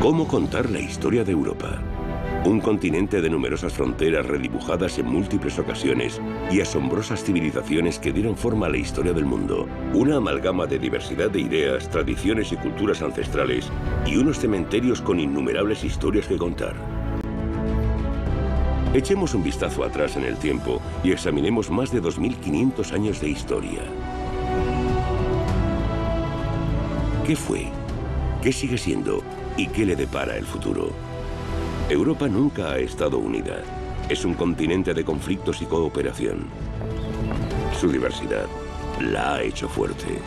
¿Cómo contar la historia de Europa? Un continente de numerosas fronteras redibujadas en múltiples ocasiones y asombrosas civilizaciones que dieron forma a la historia del mundo. Una amalgama de diversidad de ideas, tradiciones y culturas ancestrales y unos cementerios con innumerables historias que contar. Echemos un vistazo atrás en el tiempo y examinemos más de 2500 años de historia. ¿Qué fue? ¿Qué sigue siendo? ¿Y qué le depara el futuro? Europa nunca ha estado unida. Es un continente de conflictos y cooperación. Su diversidad la ha hecho fuerte.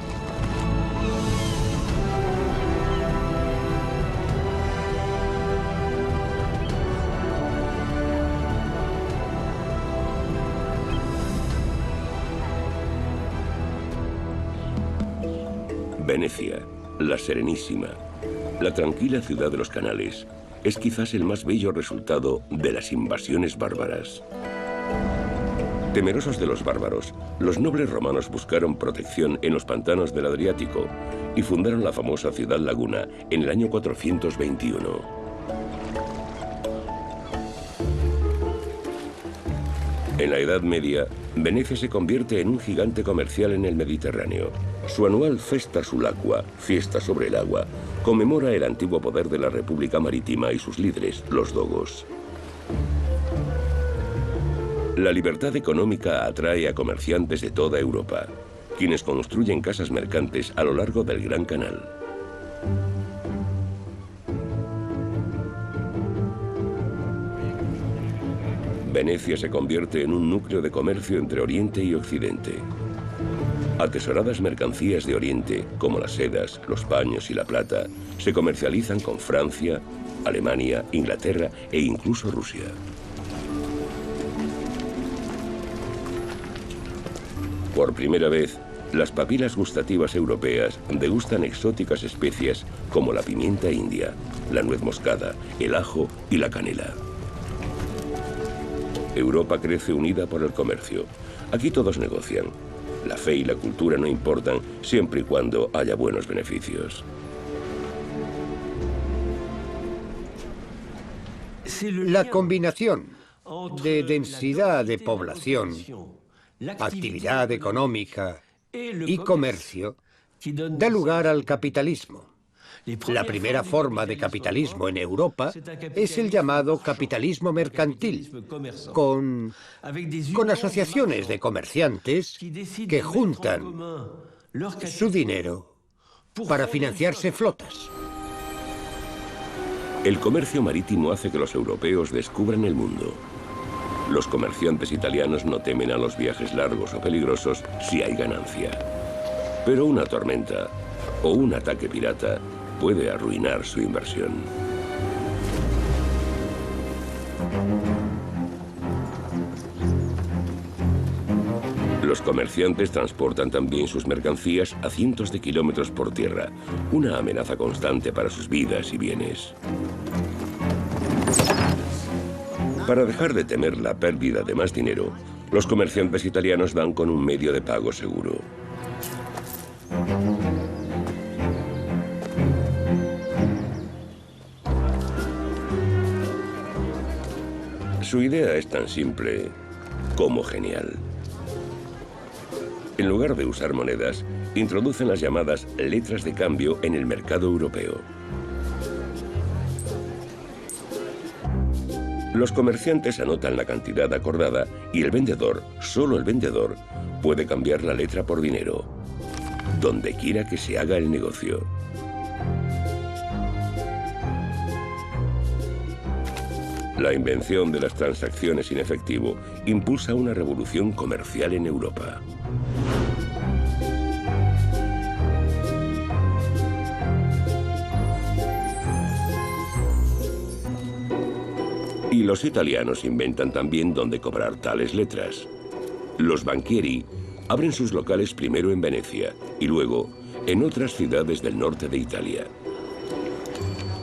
Venecia, la Serenísima, la tranquila ciudad de los canales, es quizás el más bello resultado de las invasiones bárbaras. Temerosos de los bárbaros, los nobles romanos buscaron protección en los pantanos del Adriático y fundaron la famosa ciudad laguna en el año 421. En la Edad Media, Venecia se convierte en un gigante comercial en el Mediterráneo. Su anual Festa Sulacua, fiesta sobre el agua, conmemora el antiguo poder de la República Marítima y sus líderes, los dogos. La libertad económica atrae a comerciantes de toda Europa, quienes construyen casas mercantes a lo largo del Gran Canal. Venecia se convierte en un núcleo de comercio entre Oriente y Occidente. Atesoradas mercancías de Oriente, como las sedas, los paños y la plata, se comercializan con Francia, Alemania, Inglaterra e incluso Rusia. Por primera vez, las papilas gustativas europeas degustan exóticas especias como la pimienta india, la nuez moscada, el ajo y la canela. Europa crece unida por el comercio. Aquí todos negocian. La fe y la cultura no importan siempre y cuando haya buenos beneficios. La combinación de densidad de población, actividad económica y comercio da lugar al capitalismo. La primera forma de capitalismo en Europa es el llamado capitalismo mercantil, con asociaciones de comerciantes que juntan su dinero para financiarse flotas. El comercio marítimo hace que los europeos descubran el mundo. Los comerciantes italianos no temen a los viajes largos o peligrosos si hay ganancia. Pero una tormenta o un ataque pirata puede arruinar su inversión. Los comerciantes transportan también sus mercancías a cientos de kilómetros por tierra, una amenaza constante para sus vidas y bienes. Para dejar de temer la pérdida de más dinero, los comerciantes italianos dan con un medio de pago seguro. Su idea es tan simple como genial. En lugar de usar monedas, introducen las llamadas letras de cambio en el mercado europeo. Los comerciantes anotan la cantidad acordada y el vendedor, solo el vendedor, puede cambiar la letra por dinero, donde quiera que se haga el negocio. La invención de las transacciones en efectivo impulsa una revolución comercial en Europa. Y los italianos inventan también dónde cobrar tales letras. Los banchieri abren sus locales primero en Venecia y luego en otras ciudades del norte de Italia.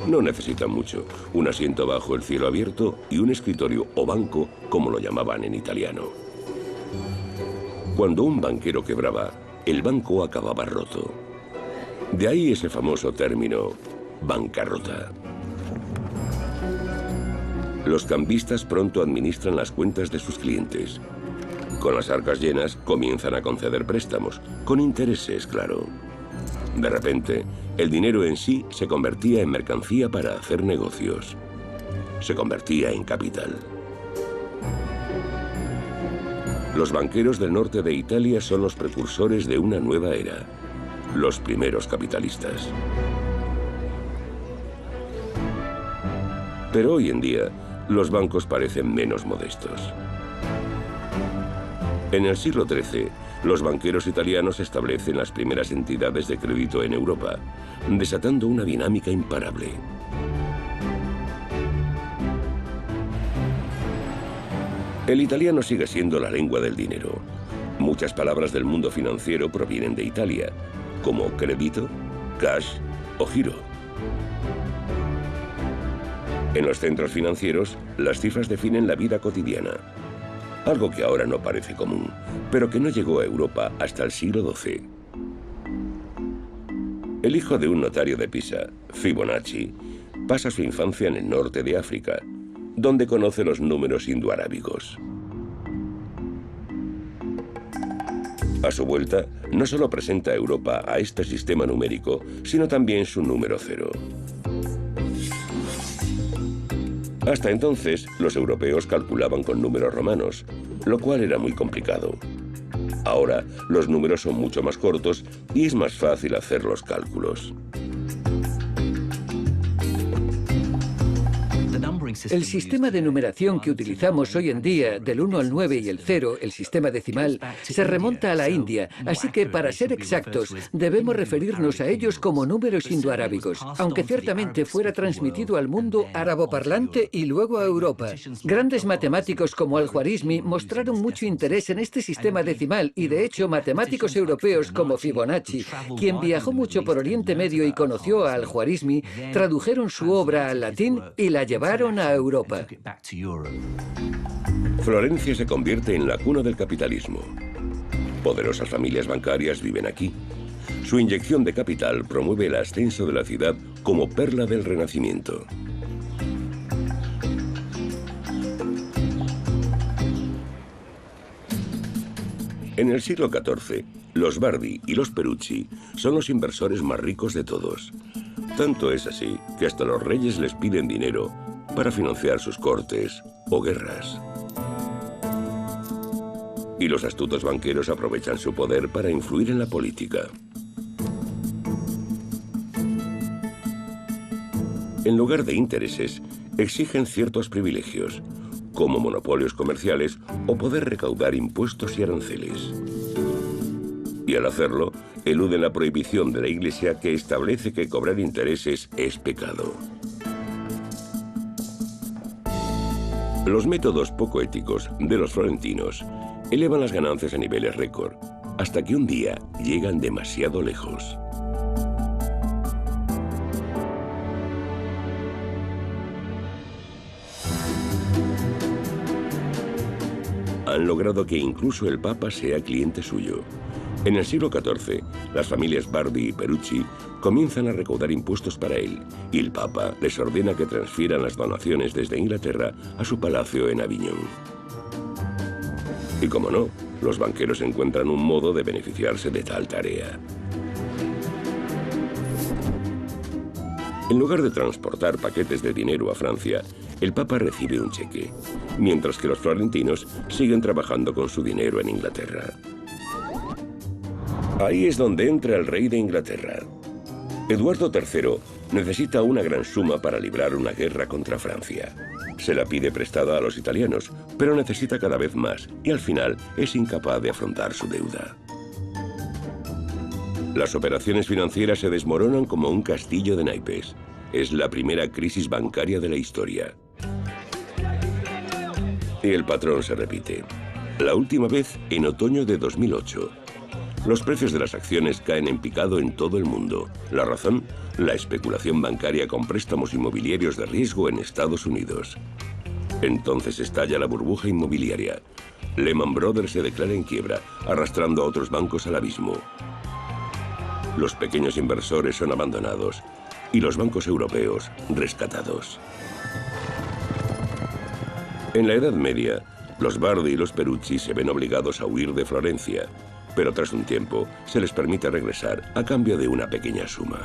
No necesitan mucho, un asiento bajo el cielo abierto y un escritorio o banco, como lo llamaban en italiano. Cuando un banquero quebraba, el banco acababa roto. De ahí ese famoso término, bancarrota. Los cambistas pronto administran las cuentas de sus clientes. Con las arcas llenas, comienzan a conceder préstamos, con intereses, claro. De repente, el dinero en sí se convertía en mercancía para hacer negocios. Se convertía en capital. Los banqueros del norte de Italia son los precursores de una nueva era, los primeros capitalistas. Pero hoy en día, los bancos parecen menos modestos. En el siglo XIII, los banqueros italianos establecen las primeras entidades de crédito en Europa, desatando una dinámica imparable. El italiano sigue siendo la lengua del dinero. Muchas palabras del mundo financiero provienen de Italia, como crédito, cash o giro. En los centros financieros, las cifras definen la vida cotidiana. Algo que ahora no parece común, pero que no llegó a Europa hasta el siglo XII. El hijo de un notario de Pisa, Fibonacci, pasa su infancia en el norte de África, donde conoce los números indoarábigos. A su vuelta, no solo presenta a Europa a este sistema numérico, sino también su número cero. Hasta entonces, los europeos calculaban con números romanos, lo cual era muy complicado. Ahora, los números son mucho más cortos y es más fácil hacer los cálculos. El sistema de numeración que utilizamos hoy en día, del 1 al 9 y el 0, el sistema decimal, se remonta a la India, así que para ser exactos, debemos referirnos a ellos como números indoarábigos, aunque ciertamente fuera transmitido al mundo árabo-parlante y luego a Europa. Grandes matemáticos como Al-Khwarizmi mostraron mucho interés en este sistema decimal y de hecho matemáticos europeos como Fibonacci, quien viajó mucho por Oriente Medio y conoció a Al-Khwarizmi, tradujeron su obra al latín y la llevaron a Europa. Florencia se convierte en la cuna del capitalismo. Poderosas familias bancarias viven aquí. Su inyección de capital promueve el ascenso de la ciudad como perla del Renacimiento. En el siglo XIV, los Bardi y los Perucci son los inversores más ricos de todos. Tanto es así que hasta los reyes les piden dinero para financiar sus cortes o guerras. Y los astutos banqueros aprovechan su poder para influir en la política. En lugar de intereses, exigen ciertos privilegios, como monopolios comerciales o poder recaudar impuestos y aranceles. Y al hacerlo, eluden la prohibición de la Iglesia que establece que cobrar intereses es pecado. Los métodos poco éticos de los florentinos elevan las ganancias a niveles récord, hasta que un día llegan demasiado lejos. Han logrado que incluso el Papa sea cliente suyo. En el siglo XIV, las familias Bardi y Perucci comienzan a recaudar impuestos para él, y el Papa les ordena que transfieran las donaciones desde Inglaterra a su palacio en Aviñón. Y como no, los banqueros encuentran un modo de beneficiarse de tal tarea. En lugar de transportar paquetes de dinero a Francia, el Papa recibe un cheque, mientras que los florentinos siguen trabajando con su dinero en Inglaterra. Ahí es donde entra el rey de Inglaterra. Eduardo III necesita una gran suma para librar una guerra contra Francia. Se la pide prestada a los italianos, pero necesita cada vez más y al final es incapaz de afrontar su deuda. Las operaciones financieras se desmoronan como un castillo de naipes. Es la primera crisis bancaria de la historia. Y el patrón se repite. La última vez en otoño de 2008. Los precios de las acciones caen en picado en todo el mundo. ¿La razón? La especulación bancaria con préstamos inmobiliarios de riesgo en Estados Unidos. Entonces estalla la burbuja inmobiliaria. Lehman Brothers se declara en quiebra, arrastrando a otros bancos al abismo. Los pequeños inversores son abandonados y los bancos europeos rescatados. En la Edad Media, los Bardi y los Peruzzi se ven obligados a huir de Florencia, pero tras un tiempo se les permite regresar a cambio de una pequeña suma.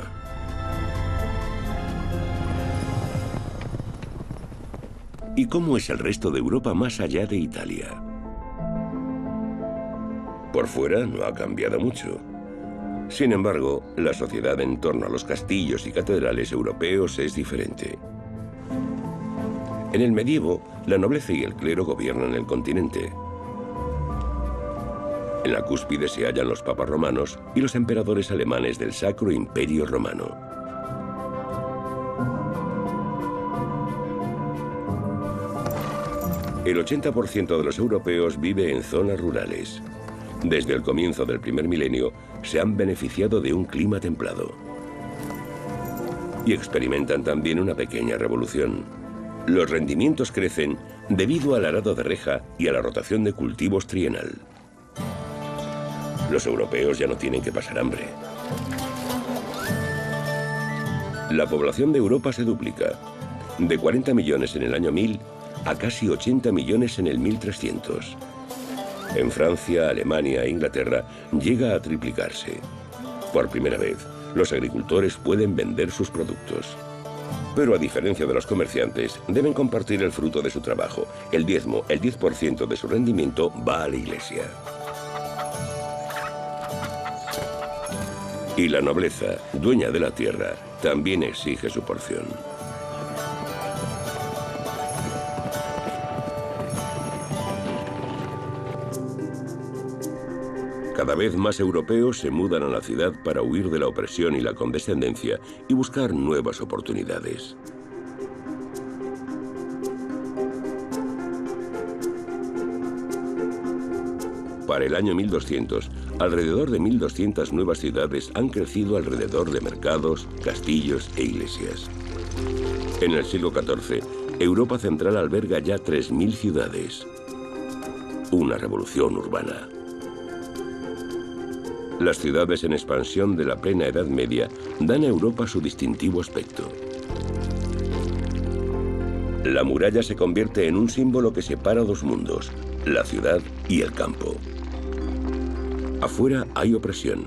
¿Y cómo es el resto de Europa más allá de Italia? Por fuera no ha cambiado mucho. Sin embargo, la sociedad en torno a los castillos y catedrales europeos es diferente. En el medievo, la nobleza y el clero gobiernan el continente. En la cúspide se hallan los papas romanos y los emperadores alemanes del Sacro Imperio Romano. El 80% de los europeos vive en zonas rurales. Desde el comienzo del primer milenio, se han beneficiado de un clima templado. Y experimentan también una pequeña revolución. Los rendimientos crecen debido al arado de reja y a la rotación de cultivos trienal. Los europeos ya no tienen que pasar hambre. La población de Europa se duplica, de 40 millones en el año 1000 a casi 80 millones en el 1300. En Francia, Alemania e Inglaterra llega a triplicarse. Por primera vez, los agricultores pueden vender sus productos. Pero a diferencia de los comerciantes, deben compartir el fruto de su trabajo. El diezmo, el 10% de su rendimiento, va a la iglesia. Y la nobleza, dueña de la tierra, también exige su porción. Cada vez más europeos se mudan a la ciudad para huir de la opresión y la condescendencia y buscar nuevas oportunidades. Para el año 1200, alrededor de 1200 nuevas ciudades han crecido alrededor de mercados, castillos e iglesias. En el siglo XIV, Europa central alberga ya 3000 ciudades. Una revolución urbana. Las ciudades en expansión de la plena Edad Media dan a Europa su distintivo aspecto. La muralla se convierte en un símbolo que separa dos mundos, la ciudad y el campo. Afuera hay opresión,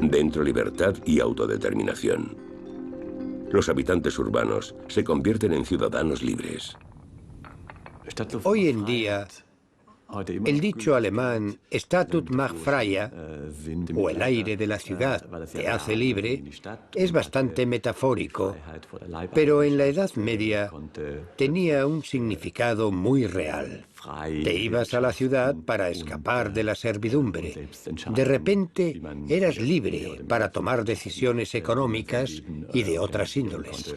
dentro libertad y autodeterminación. Los habitantes urbanos se convierten en ciudadanos libres. Hoy en día, el dicho alemán Statut macht freie, o el aire de la ciudad te hace libre, es bastante metafórico, pero en la Edad Media tenía un significado muy real. Te ibas a la ciudad para escapar de la servidumbre. De repente eras libre para tomar decisiones económicas y de otras índoles.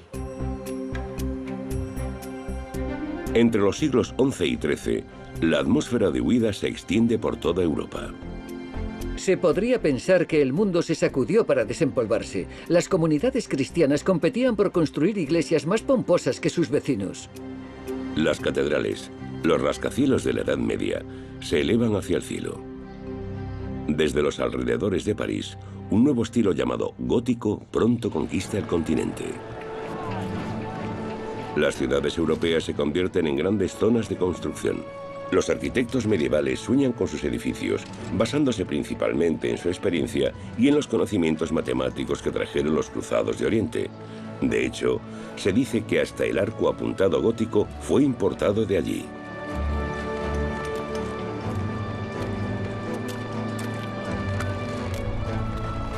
Entre los siglos XI y XIII, la atmósfera de huida se extiende por toda Europa. Se podría pensar que el mundo se sacudió para desempolvarse. Las comunidades cristianas competían por construir iglesias más pomposas que sus vecinos. Las catedrales, los rascacielos de la Edad Media, se elevan hacia el cielo. Desde los alrededores de París, un nuevo estilo llamado gótico pronto conquista el continente. Las ciudades europeas se convierten en grandes zonas de construcción. Los arquitectos medievales sueñan con sus edificios, basándose principalmente en su experiencia y en los conocimientos matemáticos que trajeron los cruzados de Oriente. De hecho, se dice que hasta el arco apuntado gótico fue importado de allí.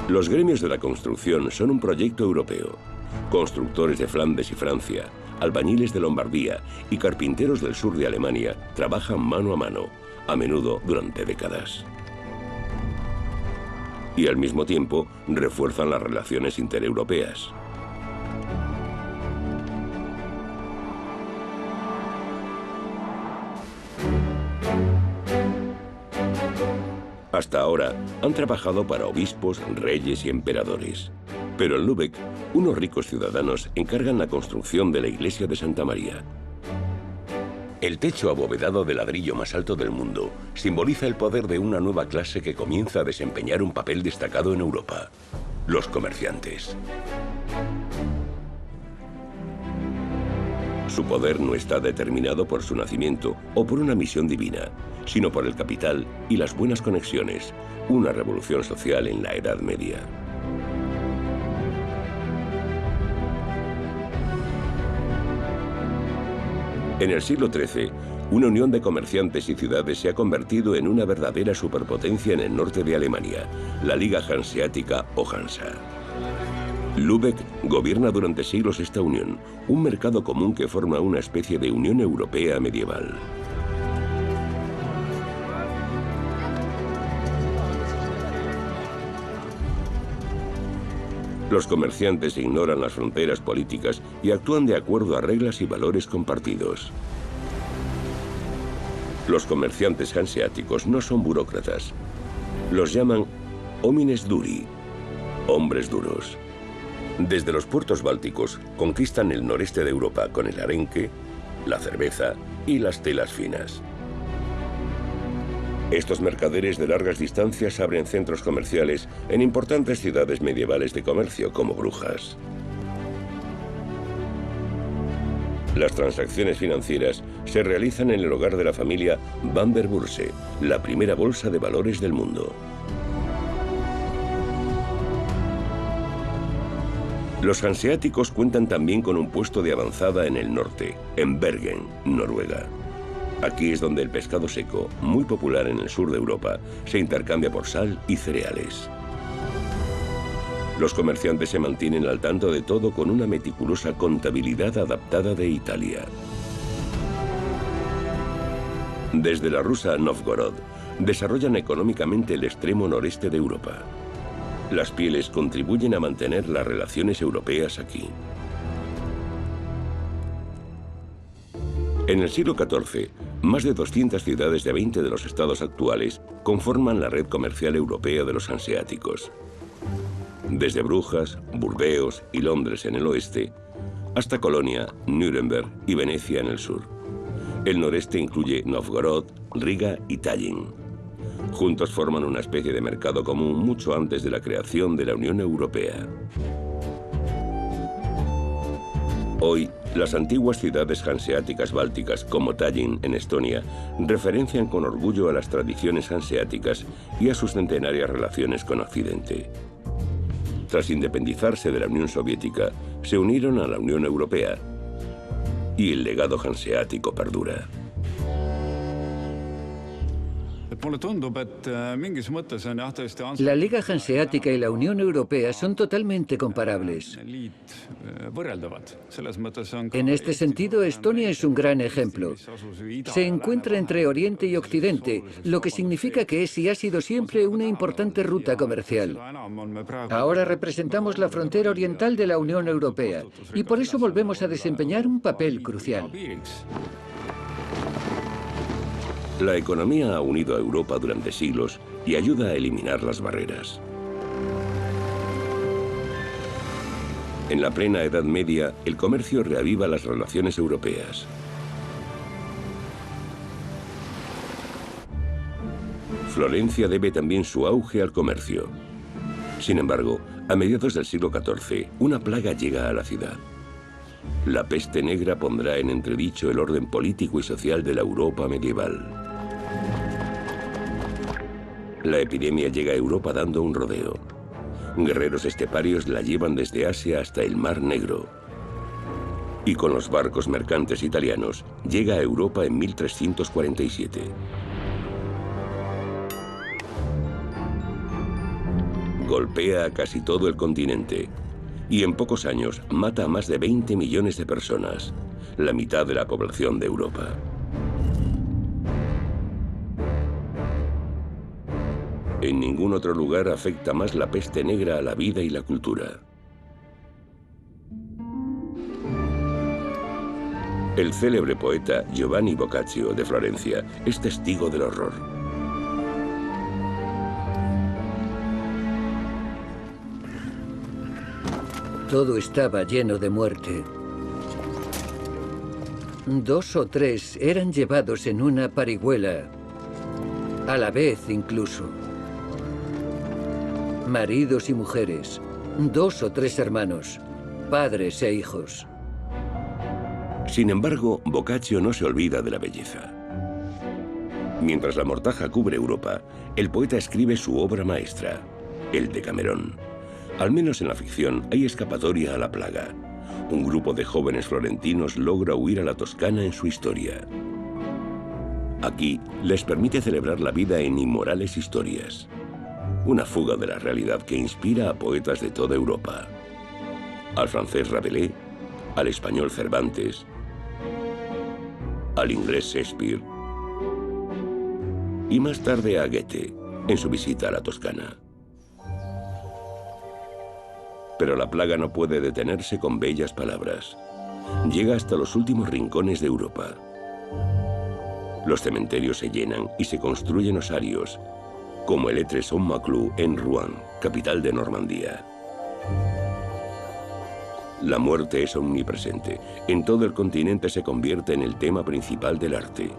Los gremios de la construcción son un proyecto europeo. Constructores de Flandes y Francia, albañiles de Lombardía y carpinteros del sur de Alemania trabajan mano a mano, a menudo durante décadas. Y al mismo tiempo refuerzan las relaciones intereuropeas. Hasta ahora han trabajado para obispos, reyes y emperadores. Pero en Lübeck, unos ricos ciudadanos encargan la construcción de la iglesia de Santa María. El techo abovedado de ladrillo más alto del mundo simboliza el poder de una nueva clase que comienza a desempeñar un papel destacado en Europa: los comerciantes. Su poder no está determinado por su nacimiento o por una misión divina, sino por el capital y las buenas conexiones, una revolución social en la Edad Media. En el siglo XIII, una unión de comerciantes y ciudades se ha convertido en una verdadera superpotencia en el norte de Alemania, la Liga Hanseática o Hansa. Lübeck gobierna durante siglos esta unión, un mercado común que forma una especie de Unión Europea medieval. Los comerciantes ignoran las fronteras políticas y actúan de acuerdo a reglas y valores compartidos. Los comerciantes hanseáticos no son burócratas. Los llaman homines duri, hombres duros. Desde los puertos bálticos conquistan el noreste de Europa con el arenque, la cerveza y las telas finas. Estos mercaderes de largas distancias abren centros comerciales en importantes ciudades medievales de comercio como Brujas. Las transacciones financieras se realizan en el hogar de la familia Van der Burse, la primera bolsa de valores del mundo. Los hanseáticos cuentan también con un puesto de avanzada en el norte, en Bergen, Noruega. Aquí es donde el pescado seco, muy popular en el sur de Europa, se intercambia por sal y cereales. Los comerciantes se mantienen al tanto de todo con una meticulosa contabilidad adaptada de Italia. Desde la rusa Novgorod, desarrollan económicamente el extremo noreste de Europa. Las pieles contribuyen a mantener las relaciones europeas aquí. En el siglo XIV, más de 200 ciudades de 20 de los estados actuales conforman la red comercial europea de los hanseáticos. Desde Brujas, Burdeos y Londres en el oeste, hasta Colonia, Nuremberg y Venecia en el sur. El noreste incluye Novgorod, Riga y Tallinn. Juntos forman una especie de mercado común mucho antes de la creación de la Unión Europea. Hoy, las antiguas ciudades hanseáticas bálticas, como Tallinn en Estonia, referencian con orgullo a las tradiciones hanseáticas y a sus centenarias relaciones con Occidente. Tras independizarse de la Unión Soviética, se unieron a la Unión Europea y el legado hanseático perdura. La Liga Hanseática y la Unión Europea son totalmente comparables. En este sentido, Estonia es un gran ejemplo. Se encuentra entre Oriente y Occidente, lo que significa que es y ha sido siempre una importante ruta comercial. Ahora representamos la frontera oriental de la Unión Europea y por eso volvemos a desempeñar un papel crucial. La economía ha unido a Europa durante siglos y ayuda a eliminar las barreras. En la plena Edad Media, el comercio reaviva las relaciones europeas. Florencia debe también su auge al comercio. Sin embargo, a mediados del siglo XIV, una plaga llega a la ciudad. La peste negra pondrá en entredicho el orden político y social de la Europa medieval. La epidemia llega a Europa dando un rodeo. Guerreros esteparios la llevan desde Asia hasta el Mar Negro. Y con los barcos mercantes italianos, llega a Europa en 1347. Golpea a casi todo el continente y en pocos años mata a más de 20 millones de personas, la mitad de la población de Europa. En ningún otro lugar afecta más la peste negra a la vida y la cultura. El célebre poeta Giovanni Boccaccio de Florencia es testigo del horror. Todo estaba lleno de muerte. 2 o 3 eran llevados en una parihuela, a la vez incluso. Maridos y mujeres, 2 o 3 hermanos, padres e hijos. Sin embargo, Boccaccio no se olvida de la belleza. Mientras la mortaja cubre Europa, el poeta escribe su obra maestra, el Decamerón. Al menos en la ficción hay escapatoria a la plaga. Un grupo de jóvenes florentinos logra huir a la Toscana en su historia. Aquí les permite celebrar la vida en inmorales historias. Una fuga de la realidad que inspira a poetas de toda Europa. Al francés Rabelais, al español Cervantes, al inglés Shakespeare y más tarde a Goethe en su visita a la Toscana. Pero la plaga no puede detenerse con bellas palabras. Llega hasta los últimos rincones de Europa. Los cementerios se llenan y se construyen osarios, como el Étrees-en-Maclou en Rouen, capital de Normandía. La muerte es omnipresente. En todo el continente se convierte en el tema principal del arte.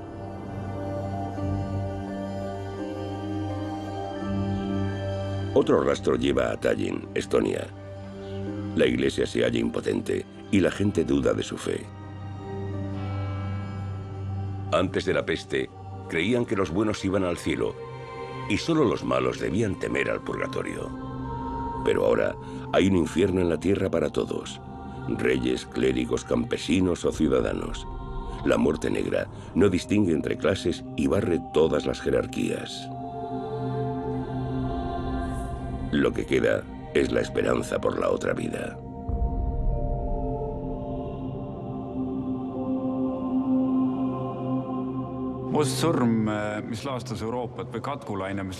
Otro rastro lleva a Tallinn, Estonia. La iglesia se halla impotente y la gente duda de su fe. Antes de la peste, creían que los buenos iban al cielo y solo los malos debían temer al purgatorio. Pero ahora hay un infierno en la tierra para todos, reyes, clérigos, campesinos o ciudadanos. La muerte negra no distingue entre clases y barre todas las jerarquías. Lo que queda es la esperanza por la otra vida.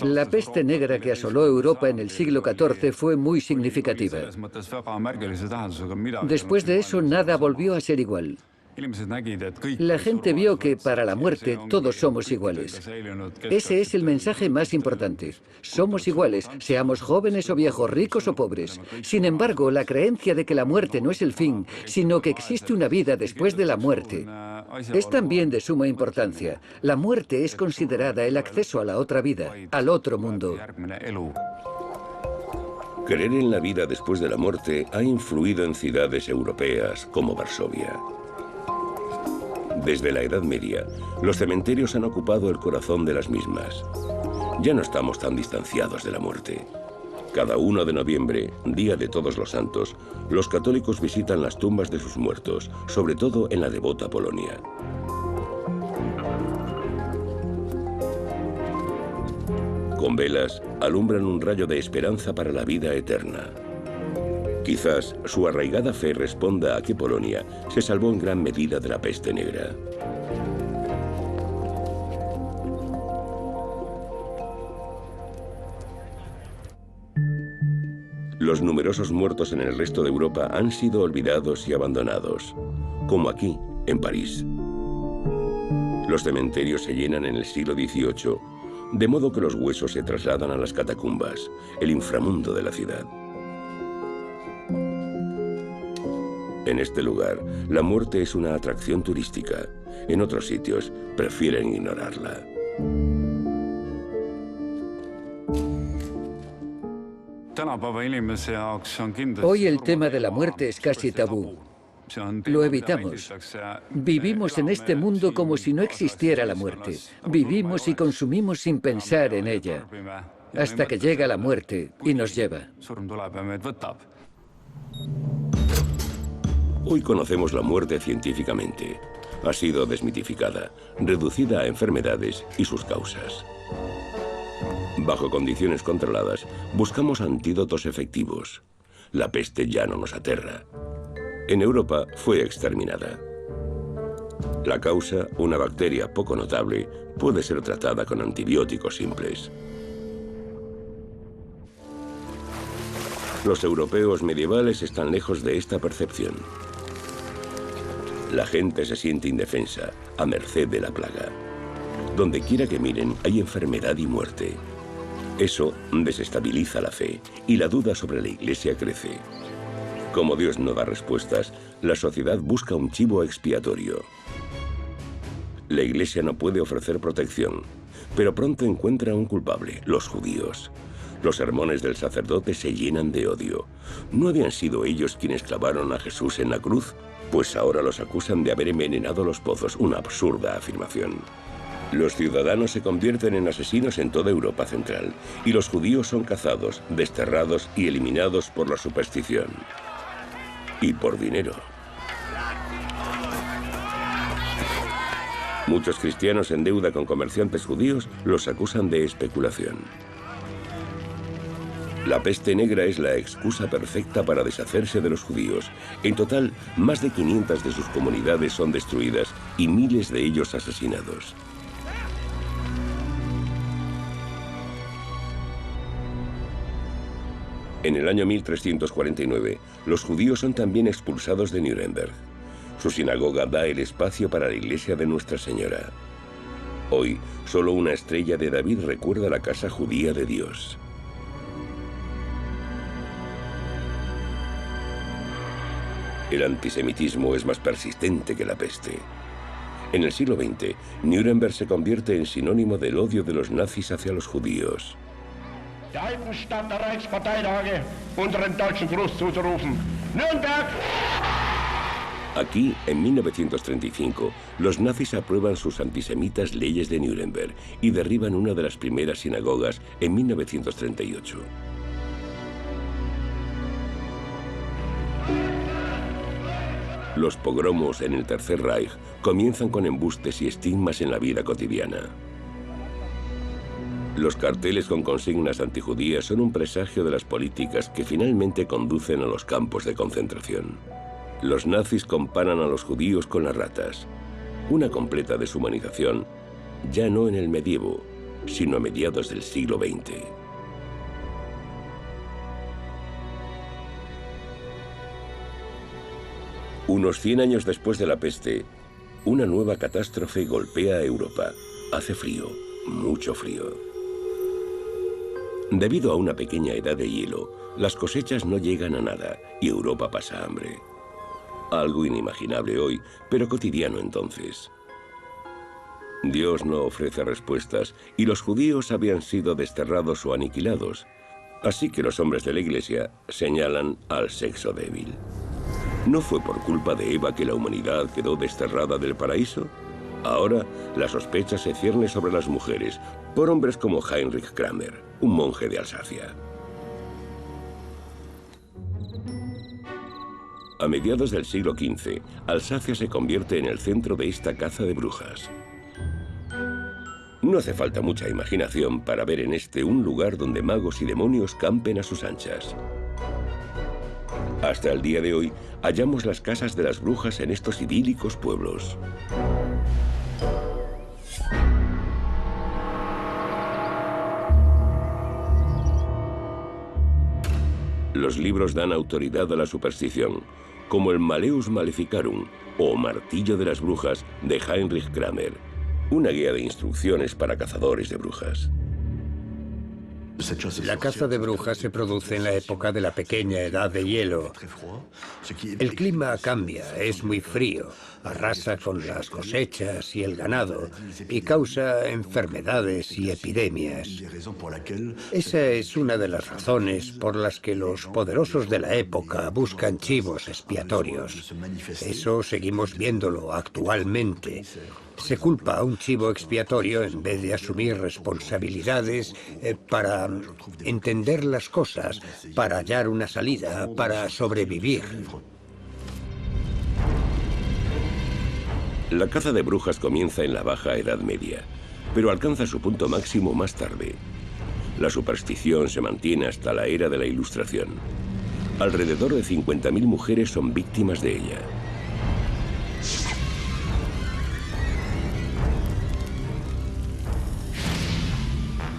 La peste negra que asoló Europa en el siglo XIV fue muy significativa. Después de eso, nada volvió a ser igual. La gente vio que para la muerte todos somos iguales. Ese es el mensaje más importante. Somos iguales, seamos jóvenes o viejos, ricos o pobres. Sin embargo, la creencia de que la muerte no es el fin, sino que existe una vida después de la muerte, es también de suma importancia. La muerte es considerada el acceso a la otra vida, al otro mundo. Creer en la vida después de la muerte ha influido en ciudades europeas como Varsovia. Desde la Edad Media, los cementerios han ocupado el corazón de las mismas. Ya no estamos tan distanciados de la muerte. Cada 1 de noviembre, Día de Todos los Santos, los católicos visitan las tumbas de sus muertos, sobre todo en la devota Polonia. Con velas, alumbran un rayo de esperanza para la vida eterna. Quizás su arraigada fe responda a que Polonia se salvó en gran medida de la peste negra. Los numerosos muertos en el resto de Europa han sido olvidados y abandonados, como aquí, en París. Los cementerios se llenan en el siglo XVIII, de modo que los huesos se trasladan a las catacumbas, el inframundo de la ciudad. En este lugar, la muerte es una atracción turística. En otros sitios, prefieren ignorarla. Hoy el tema de la muerte es casi tabú. Lo evitamos. Vivimos en este mundo como si no existiera la muerte. Vivimos y consumimos sin pensar en ella, hasta que llega la muerte y nos lleva. Hoy conocemos la muerte científicamente. Ha sido desmitificada, reducida a enfermedades y sus causas. Bajo condiciones controladas, buscamos antídotos efectivos. La peste ya no nos aterra. En Europa fue exterminada. La causa, una bacteria poco notable, puede ser tratada con antibióticos simples. Los europeos medievales están lejos de esta percepción. La gente se siente indefensa, a merced de la plaga. Donde quiera que miren, hay enfermedad y muerte. Eso desestabiliza la fe y la duda sobre la Iglesia crece. Como Dios no da respuestas, la sociedad busca un chivo expiatorio. La Iglesia no puede ofrecer protección, pero pronto encuentra un culpable, los judíos. Los sermones del sacerdote se llenan de odio. ¿No habían sido ellos quienes clavaron a Jesús en la cruz? Pues ahora los acusan de haber envenenado los pozos, una absurda afirmación. Los ciudadanos se convierten en asesinos en toda Europa Central, y los judíos son cazados, desterrados y eliminados por la superstición. Y por dinero. Muchos cristianos en deuda con comerciantes judíos los acusan de especulación. La peste negra es la excusa perfecta para deshacerse de los judíos. En total, más de 500 de sus comunidades son destruidas y miles de ellos asesinados. En el año 1349, los judíos son también expulsados de Nuremberg. Su sinagoga da el espacio para la iglesia de Nuestra Señora. Hoy, solo una estrella de David recuerda la casa judía de Dios. El antisemitismo es más persistente que la peste. En el siglo XX, Nuremberg se convierte en sinónimo del odio de los nazis hacia los judíos. Aquí, en 1935, los nazis aprueban sus antisemitas leyes de Nuremberg y derriban una de las primeras sinagogas en 1938. Los pogromos en el Tercer Reich comienzan con embustes y estigmas en la vida cotidiana. Los carteles con consignas antijudías son un presagio de las políticas que finalmente conducen a los campos de concentración. Los nazis comparan a los judíos con las ratas. Una completa deshumanización, ya no en el medievo, sino a mediados del siglo XX. Unos 100 años después de la peste, una nueva catástrofe golpea a Europa. Hace frío, mucho frío. Debido a una pequeña edad de hielo, las cosechas no llegan a nada y Europa pasa hambre. Algo inimaginable hoy, pero cotidiano entonces. Dios no ofrece respuestas y los judíos habían sido desterrados o aniquilados. Así que los hombres de la Iglesia señalan al sexo débil. ¿No fue por culpa de Eva que la humanidad quedó desterrada del paraíso? Ahora, la sospecha se cierne sobre las mujeres, por hombres como Heinrich Kramer, un monje de Alsacia. A mediados del siglo XV, Alsacia se convierte en el centro de esta caza de brujas. No hace falta mucha imaginación para ver en este un lugar donde magos y demonios campen a sus anchas. Hasta el día de hoy, hallamos las casas de las brujas en estos idílicos pueblos. Los libros dan autoridad a la superstición, como el Malleus Maleficarum o Martillo de las Brujas de Heinrich Kramer, una guía de instrucciones para cazadores de brujas. La caza de brujas se produce en la época de la pequeña edad de hielo. El clima cambia, es muy frío, arrasa con las cosechas y el ganado y causa enfermedades y epidemias. Esa es una de las razones por las que los poderosos de la época buscan chivos expiatorios. Eso seguimos viéndolo actualmente. Se culpa a un chivo expiatorio en vez de asumir responsabilidades para entender las cosas, para hallar una salida, para sobrevivir. La caza de brujas comienza en la Baja Edad Media, pero alcanza su punto máximo más tarde. La superstición se mantiene hasta la era de la Ilustración. Alrededor de 50.000 mujeres son víctimas de ella.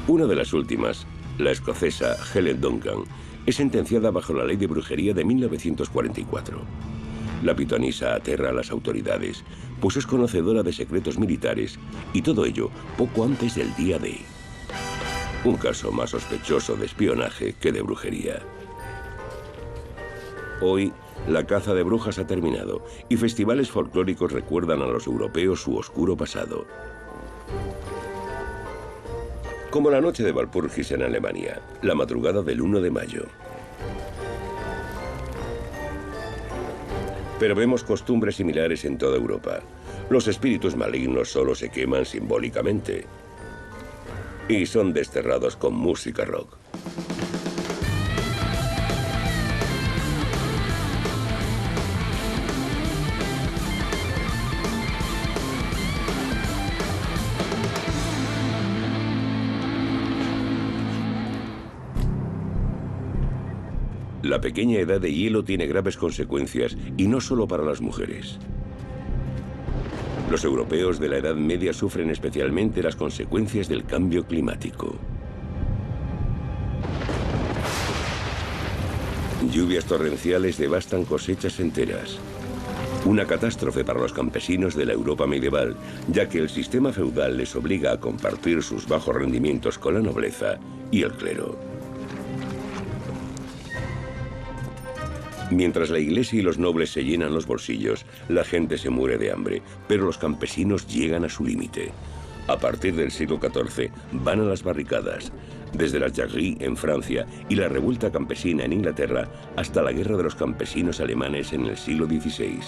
Una de las últimas, la escocesa Helen Duncan, es sentenciada bajo la ley de brujería de 1944. La pitonisa aterra a las autoridades, pues es conocedora de secretos militares, y todo ello poco antes del día D. Un caso más sospechoso de espionaje que de brujería. Hoy, la caza de brujas ha terminado, y festivales folclóricos recuerdan a los europeos su oscuro pasado. Como la noche de Walpurgis en Alemania, la madrugada del 1 de mayo. Pero vemos costumbres similares en toda Europa. Los espíritus malignos solo se queman simbólicamente y son desterrados con música rock. La pequeña edad de hielo tiene graves consecuencias, y no solo para las mujeres. Los europeos de la Edad Media sufren especialmente las consecuencias del cambio climático. Lluvias torrenciales devastan cosechas enteras. Una catástrofe para los campesinos de la Europa medieval, ya que el sistema feudal les obliga a compartir sus bajos rendimientos con la nobleza y el clero. Mientras la iglesia y los nobles se llenan los bolsillos, la gente se muere de hambre, pero los campesinos llegan a su límite. A partir del siglo XIV van a las barricadas, desde las Jacqueries en Francia y la revuelta campesina en Inglaterra hasta la guerra de los campesinos alemanes en el siglo XVI.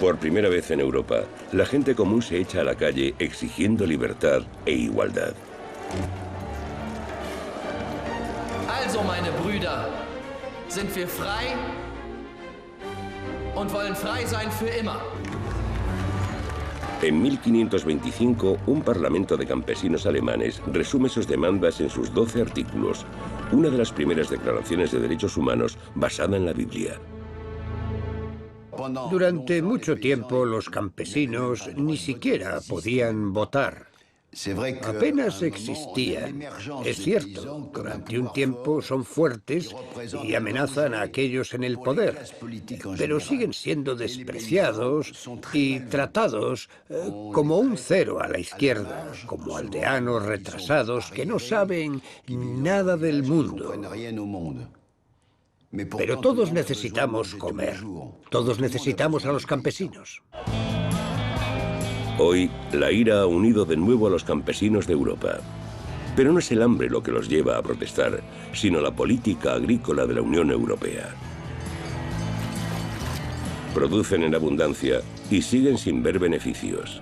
Por primera vez en Europa, la gente común se echa a la calle exigiendo libertad e igualdad. Also, meine Brüder, sind wir frei und wollen frei sein für immer. En 1525, un parlamento de campesinos alemanes resume sus demandas en sus 12 artículos, una de las primeras declaraciones de derechos humanos basada en la Biblia. Durante mucho tiempo los campesinos ni siquiera podían votar. Apenas existían. Es cierto, durante un tiempo son fuertes y amenazan a aquellos en el poder, pero siguen siendo despreciados y tratados como un cero a la izquierda, como aldeanos retrasados que no saben nada del mundo. Pero todos necesitamos comer. Todos necesitamos a los campesinos. Hoy, la ira ha unido de nuevo a los campesinos de Europa. Pero no es el hambre lo que los lleva a protestar, sino la política agrícola de la Unión Europea. Producen en abundancia y siguen sin ver beneficios.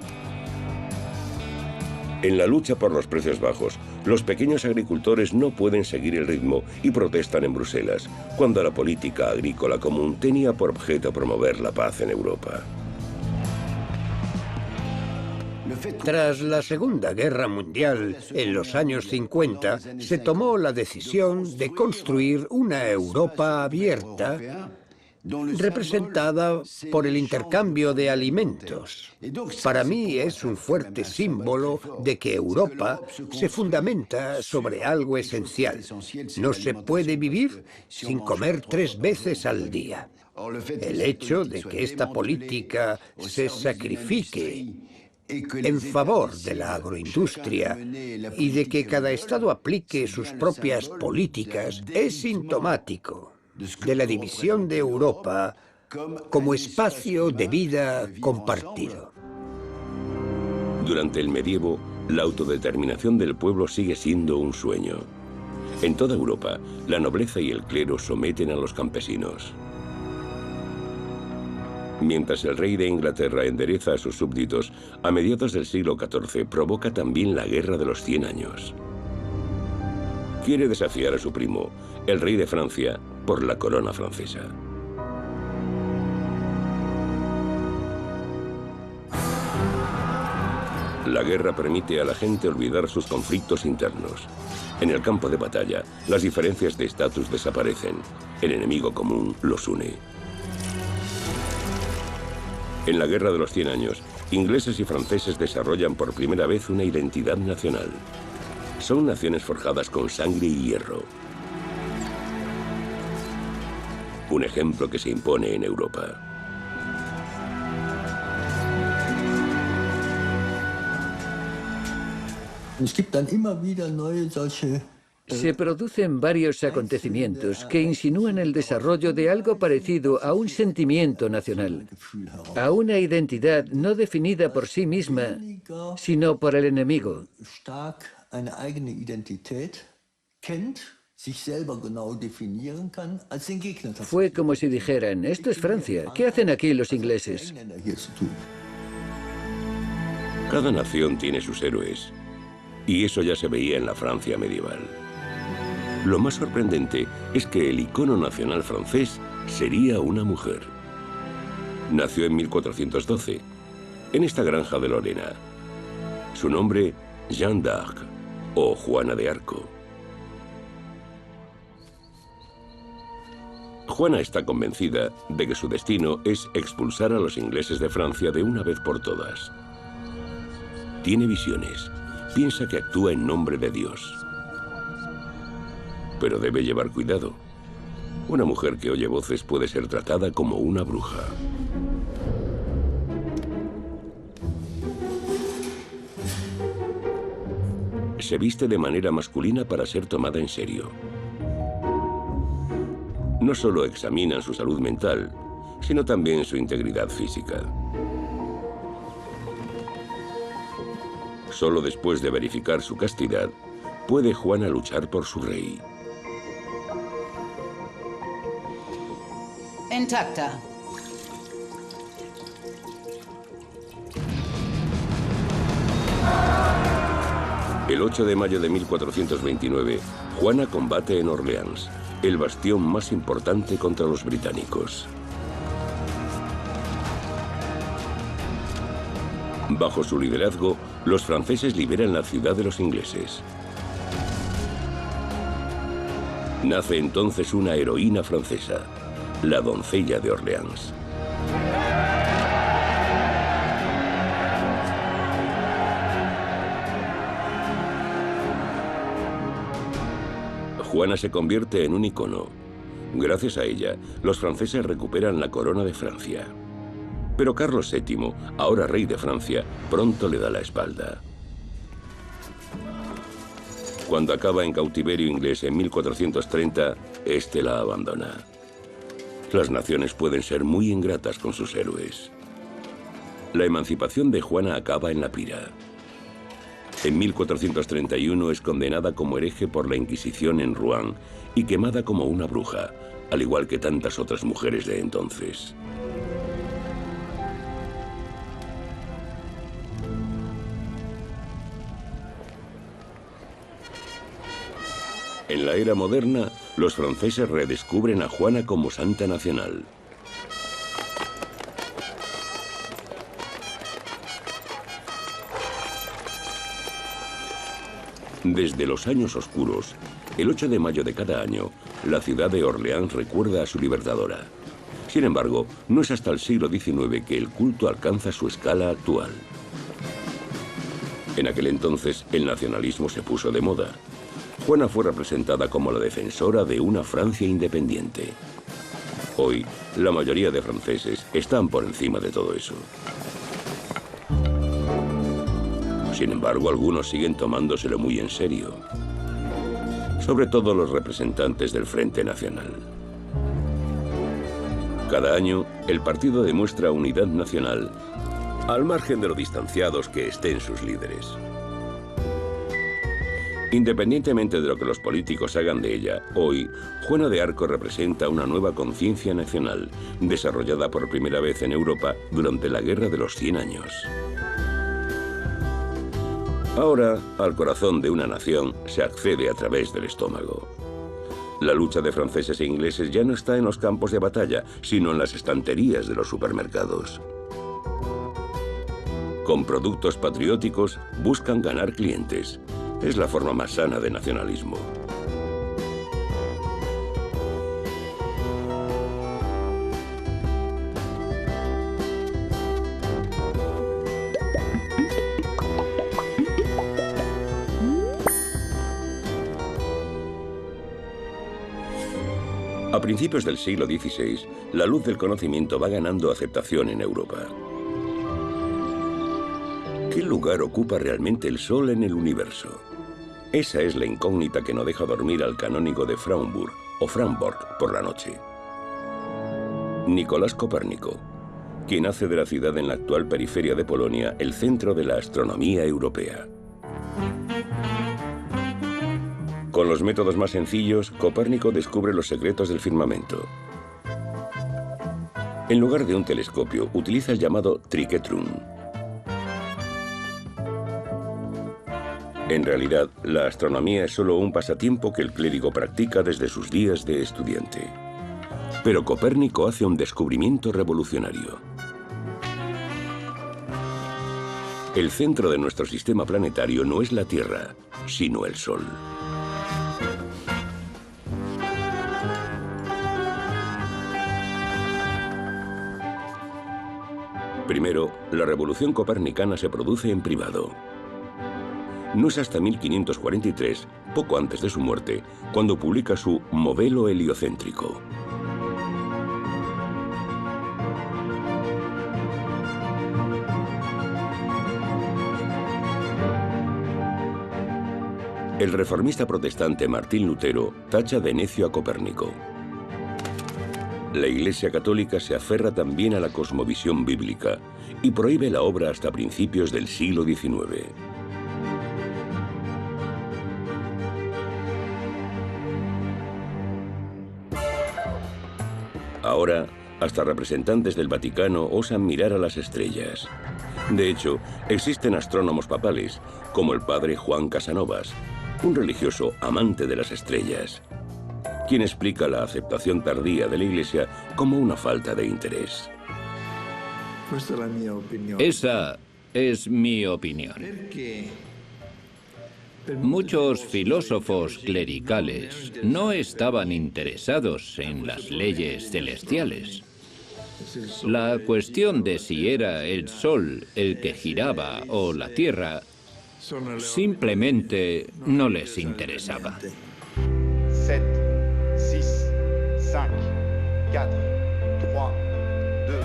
En la lucha por los precios bajos, los pequeños agricultores no pueden seguir el ritmo y protestan en Bruselas, cuando la política agrícola común tenía por objeto promover la paz en Europa. Tras la Segunda Guerra Mundial, en los años 50, se tomó la decisión de construir una Europa abierta, representada por el intercambio de alimentos. Para mí es un fuerte símbolo de que Europa se fundamenta sobre algo esencial. No se puede vivir sin comer 3 veces al día. El hecho de que esta política se sacrifique en favor de la agroindustria y de que cada Estado aplique sus propias políticas es sintomático de la división de Europa como espacio de vida compartido. Durante el medievo, la autodeterminación del pueblo sigue siendo un sueño. En toda Europa, la nobleza y el clero someten a los campesinos. Mientras el rey de Inglaterra endereza a sus súbditos, a mediados del siglo XIV provoca también la Guerra de los 100 años. Quiere desafiar a su primo, el rey de Francia, por la corona francesa. La guerra permite a la gente olvidar sus conflictos internos. En el campo de batalla, las diferencias de estatus desaparecen. El enemigo común los une. En la Guerra de los 100 años, ingleses y franceses desarrollan por primera vez una identidad nacional. Son naciones forjadas con sangre y hierro. Un ejemplo que se impone en Europa. Se producen varios acontecimientos que insinúan el desarrollo de algo parecido a un sentimiento nacional, a una identidad no definida por sí misma, sino por el enemigo. Fue como si dijeran, esto es Francia, ¿qué hacen aquí los ingleses? Cada nación tiene sus héroes, y eso ya se veía en la Francia medieval. Lo más sorprendente es que el icono nacional francés sería una mujer. Nació en 1412, en esta granja de Lorena. Su nombre, Jeanne d'Arc, o Juana de Arco. Juana está convencida de que su destino es expulsar a los ingleses de Francia de una vez por todas. Tiene visiones, piensa que actúa en nombre de Dios. Pero debe llevar cuidado. Una mujer que oye voces puede ser tratada como una bruja. Se viste de manera masculina para ser tomada en serio. No solo examinan su salud mental, sino también su integridad física. Solo después de verificar su castidad, puede Juana luchar por su rey. Intacta. El 8 de mayo de 1429, Juana combate en Orleans, el bastión más importante contra los británicos. Bajo su liderazgo, los franceses liberan la ciudad de los ingleses. Nace entonces una heroína francesa, la doncella de Orleans. Juana se convierte en un icono. Gracias a ella, los franceses recuperan la corona de Francia. Pero Carlos VII, ahora rey de Francia, pronto le da la espalda. Cuando acaba en cautiverio inglés en 1430, este la abandona. Las naciones pueden ser muy ingratas con sus héroes. La emancipación de Juana acaba en la Pira. En 1431 es condenada como hereje por la Inquisición en Rouen y quemada como una bruja, al igual que tantas otras mujeres de entonces. En la era moderna, los franceses redescubren a Juana como santa nacional. Desde los años oscuros, el 8 de mayo de cada año, la ciudad de Orleans recuerda a su libertadora. Sin embargo, no es hasta el siglo XIX que el culto alcanza su escala actual. En aquel entonces, el nacionalismo se puso de moda. Juana fue representada como la defensora de una Francia independiente. Hoy, la mayoría de franceses están por encima de todo eso. Sin embargo, algunos siguen tomándoselo muy en serio. Sobre todo los representantes del Frente Nacional. Cada año, el partido demuestra unidad nacional, al margen de lo distanciados que estén sus líderes. Independientemente de lo que los políticos hagan de ella, hoy, Juana de Arco representa una nueva conciencia nacional, desarrollada por primera vez en Europa durante la Guerra de los 100 años. Ahora, al corazón de una nación se accede a través del estómago. La lucha de franceses e ingleses ya no está en los campos de batalla, sino en las estanterías de los supermercados. Con productos patrióticos buscan ganar clientes. Es la forma más sana de nacionalismo. A principios del siglo XVI, la luz del conocimiento va ganando aceptación en Europa. ¿Qué lugar ocupa realmente el Sol en el universo? Esa es la incógnita que no deja dormir al canónigo de Frauenburg o Framborg por la noche. Nicolás Copérnico, quien hace de la ciudad en la actual periferia de Polonia el centro de la astronomía europea. Con los métodos más sencillos, Copérnico descubre los secretos del firmamento. En lugar de un telescopio, utiliza el llamado triquetrum. En realidad, la astronomía es solo un pasatiempo que el clérigo practica desde sus días de estudiante. Pero Copérnico hace un descubrimiento revolucionario. El centro de nuestro sistema planetario no es la Tierra, sino el Sol. Primero, la revolución copernicana se produce en privado. No es hasta 1543, poco antes de su muerte, cuando publica su modelo heliocéntrico. El reformista protestante Martín Lutero tacha de necio a Copérnico. La Iglesia Católica se aferra también a la cosmovisión bíblica y prohíbe la obra hasta principios del siglo XIX. Ahora, hasta representantes del Vaticano osan mirar a las estrellas. De hecho, existen astrónomos papales, como el padre Juan Casanovas, un religioso amante de las estrellas, quien explica la aceptación tardía de la Iglesia como una falta de interés. Esa es mi opinión. Muchos filósofos clericales no estaban interesados en las leyes celestiales. La cuestión de si era el Sol el que giraba o la Tierra simplemente no les interesaba. 7, 6, 5, 4, 3, 2,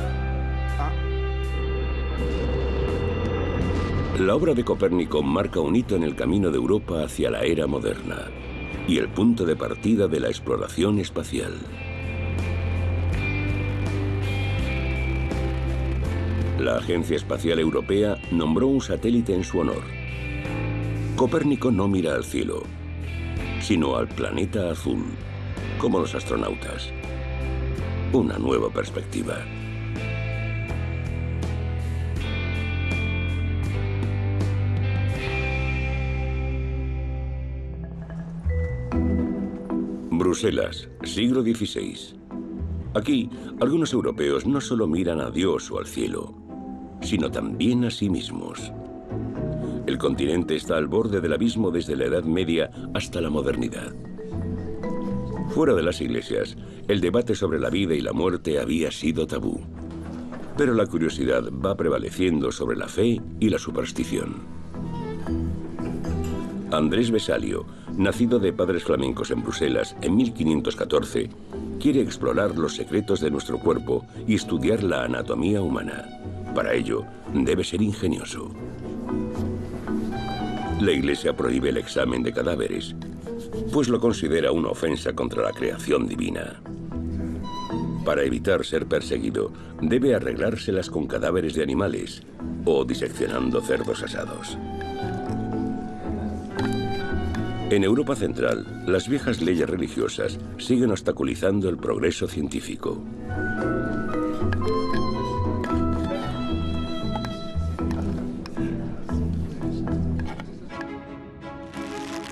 1. La obra de Copérnico marca un hito en el camino de Europa hacia la era moderna y el punto de partida de la exploración espacial. La Agencia Espacial Europea nombró un satélite en su honor. Copérnico no mira al cielo, sino al planeta azul, como los astronautas. Una nueva perspectiva. Bruselas, siglo XVI. Aquí, algunos europeos no solo miran a Dios o al cielo, sino también a sí mismos. El continente está al borde del abismo desde la Edad Media hasta la modernidad. Fuera de las iglesias, el debate sobre la vida y la muerte había sido tabú. Pero la curiosidad va prevaleciendo sobre la fe y la superstición. Andrés Vesalio, nacido de padres flamencos en Bruselas en 1514, quiere explorar los secretos de nuestro cuerpo y estudiar la anatomía humana. Para ello, debe ser ingenioso. La Iglesia prohíbe el examen de cadáveres, pues lo considera una ofensa contra la creación divina. Para evitar ser perseguido, debe arreglárselas con cadáveres de animales o diseccionando cerdos asados. En Europa Central, las viejas leyes religiosas siguen obstaculizando el progreso científico.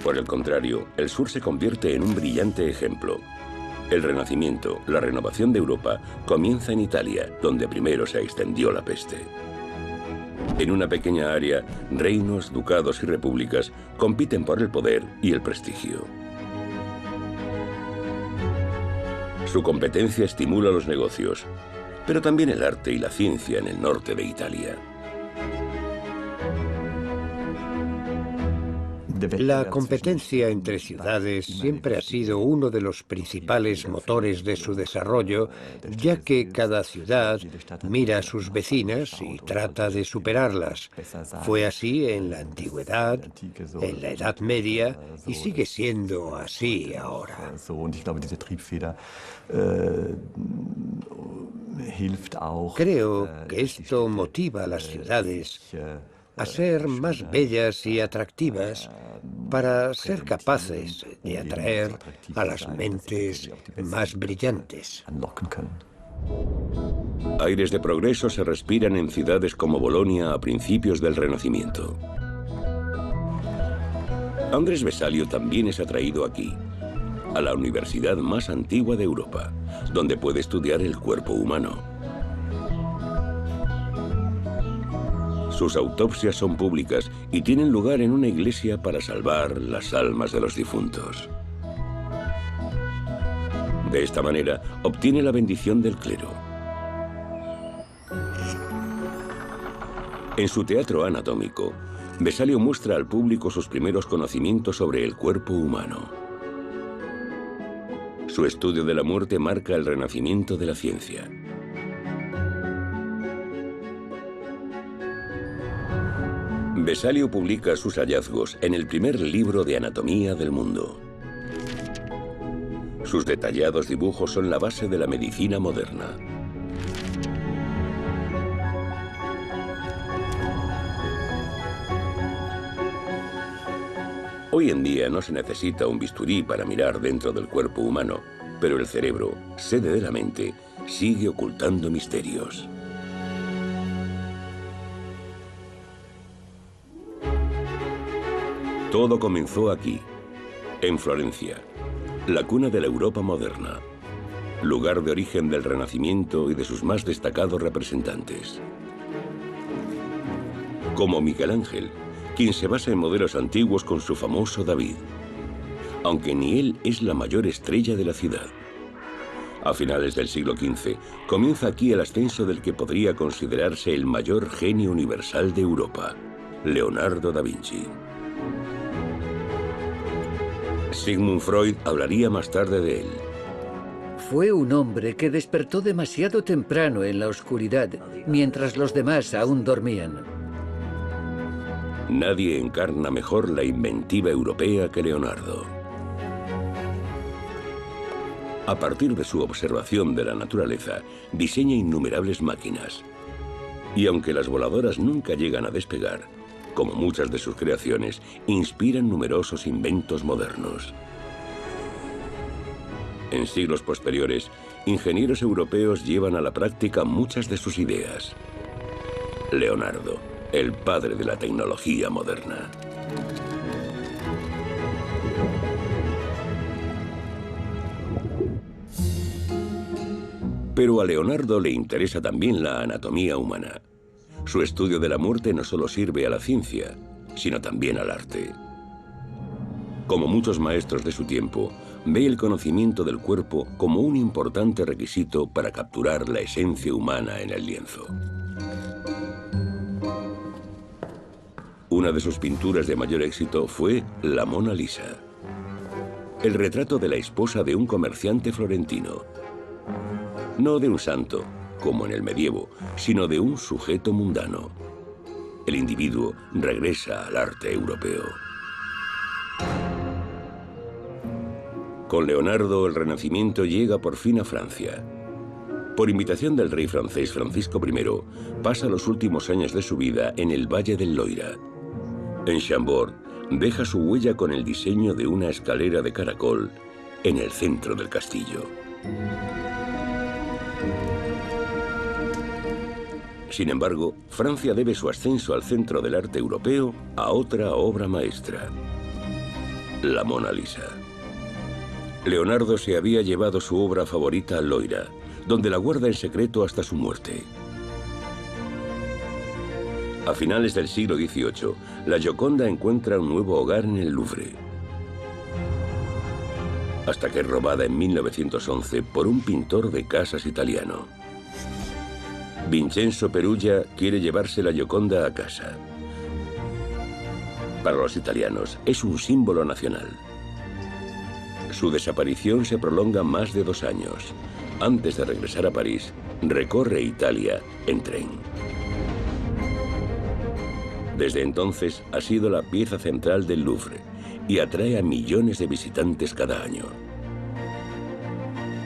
Por el contrario, el sur se convierte en un brillante ejemplo. El Renacimiento, la renovación de Europa, comienza en Italia, donde primero se extendió la peste. En una pequeña área, reinos, ducados y repúblicas compiten por el poder y el prestigio. Su competencia estimula los negocios, pero también el arte y la ciencia en el norte de Italia. La competencia entre ciudades siempre ha sido uno de los principales motores de su desarrollo, ya que cada ciudad mira a sus vecinas y trata de superarlas. Fue así en la antigüedad, en la Edad Media y sigue siendo así ahora. Creo que esto motiva a las ciudades a ser más bellas y atractivas, para ser capaces de atraer a las mentes más brillantes. Aires de progreso se respiran en ciudades como Bolonia a principios del Renacimiento. Andrés Vesalio también es atraído aquí, a la universidad más antigua de Europa, donde puede estudiar el cuerpo humano. Sus autopsias son públicas y tienen lugar en una iglesia para salvar las almas de los difuntos. De esta manera, obtiene la bendición del clero. En su teatro anatómico, Vesalio muestra al público sus primeros conocimientos sobre el cuerpo humano. Su estudio de la muerte marca el renacimiento de la ciencia. Vesalio publica sus hallazgos en el primer libro de anatomía del mundo. Sus detallados dibujos son la base de la medicina moderna. Hoy en día no se necesita un bisturí para mirar dentro del cuerpo humano, pero el cerebro, sede de la mente, sigue ocultando misterios. Todo comenzó aquí, en Florencia, la cuna de la Europa moderna, lugar de origen del Renacimiento y de sus más destacados representantes. Como Miguel Ángel, quien se basa en modelos antiguos con su famoso David, aunque ni él es la mayor estrella de la ciudad. A finales del siglo XV, comienza aquí el ascenso del que podría considerarse el mayor genio universal de Europa, Leonardo da Vinci. Sigmund Freud hablaría más tarde de él. Fue un hombre que despertó demasiado temprano en la oscuridad, mientras los demás aún dormían. Nadie encarna mejor la inventiva europea que Leonardo. A partir de su observación de la naturaleza, diseña innumerables máquinas. Y aunque las voladoras nunca llegan a despegar, como muchas de sus creaciones, inspiran numerosos inventos modernos. En siglos posteriores, ingenieros europeos llevan a la práctica muchas de sus ideas. Leonardo, el padre de la tecnología moderna. Pero a Leonardo le interesa también la anatomía humana. Su estudio de la muerte no solo sirve a la ciencia, sino también al arte. Como muchos maestros de su tiempo, ve el conocimiento del cuerpo como un importante requisito para capturar la esencia humana en el lienzo. Una de sus pinturas de mayor éxito fue la Mona Lisa, el retrato de la esposa de un comerciante florentino. No de un santo, como en el medievo, sino de un sujeto mundano. El individuo regresa al arte europeo. Con Leonardo, el Renacimiento llega por fin a Francia. Por invitación del rey francés Francisco I, pasa los últimos años de su vida en el Valle del Loira. En Chambord, deja su huella con el diseño de una escalera de caracol en el centro del castillo. Sin embargo, Francia debe su ascenso al centro del arte europeo a otra obra maestra, la Mona Lisa. Leonardo se había llevado su obra favorita a Loira, donde la guarda en secreto hasta su muerte. A finales del siglo XVIII, la Gioconda encuentra un nuevo hogar en el Louvre, hasta que es robada en 1911 por un pintor de casas italiano. Vincenzo Perugia quiere llevarse la Gioconda a casa. Para los italianos es un símbolo nacional. Su desaparición se prolonga más de 2 años. Antes de regresar a París, recorre Italia en tren. Desde entonces ha sido la pieza central del Louvre y atrae a millones de visitantes cada año.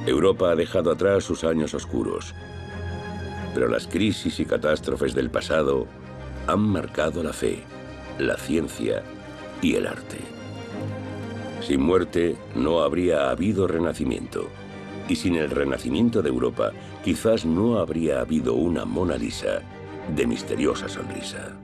Europa ha dejado atrás sus años oscuros, pero las crisis y catástrofes del pasado han marcado la fe, la ciencia y el arte. Sin muerte no habría habido renacimiento. Y sin el renacimiento de Europa, quizás no habría habido una Mona Lisa de misteriosa sonrisa.